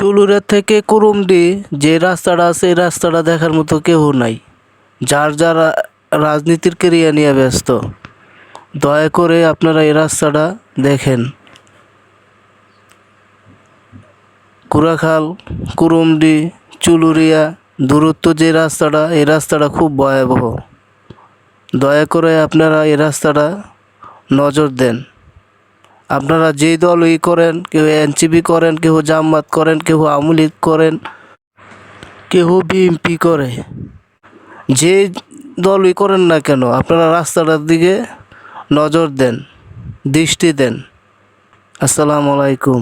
চুলুরিয়া থেকে কুরুমডি যে রাস্তাটা আছে এই রাস্তাটা দেখার মতো কেউ নাই। যার যারা রাজনীতির কেরিয়া নিয়ে ব্যস্ত, দয়া করে আপনারা এই রাস্তাটা দেখেন। কুড়াখাল, কুরুমডি, চুলুরিয়া দূরত্ব যে রাস্তাটা, এই রাস্তাটা খুব ভয়াবহ। দয়া করে আপনারা এই রাস্তাটা নজর দেন। আপনারা যেই দলই করেন, কেউ এনসিপি করেন, কেউ জামাত করেন, কেউ আওয়ামী লীগ করেন, কেউ বিএনপি করে, যে দলই করেন না কেন আপনারা রাস্তাটার দিকে নজর দেন, দৃষ্টি দেন। আসসালামু আলাইকুম।